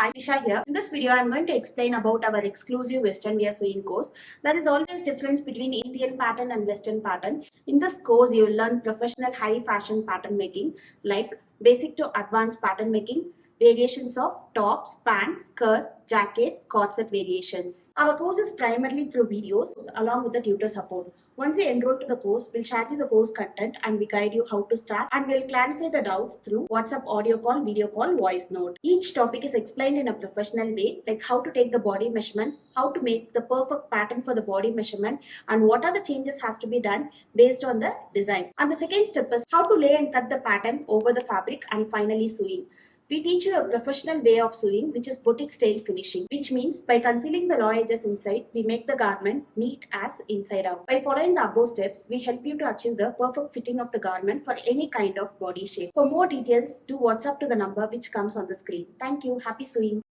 Hi, Isha here. In this video, I'm going to explain about our exclusive Western wear sewing course. There is always difference between Indian pattern and Western pattern. In this course, you will learn professional high fashion pattern making like basic to advanced pattern making, variations of tops, pants, skirt, jacket, corset variations. Our course is primarily through videos along with the tutor support. Once you enroll to the course, we'll share you the course content and we guide you how to start, and we'll clarify the doubts through WhatsApp audio call, video call, voice note. Each topic is explained in a professional way, like how to take the body measurement, how to make the perfect pattern for the body measurement, and what are the changes has to be done based on the design. And the second step is how to lay and cut the pattern over the fabric and finally sewing. We teach you a professional way of sewing, which is boutique style finishing, which means by concealing the raw edges inside, we make the garment neat as inside out. By following the above steps, we help you to achieve the perfect fitting of the garment for any kind of body shape. For more details, do WhatsApp to the number which comes on the screen. Thank you. Happy sewing.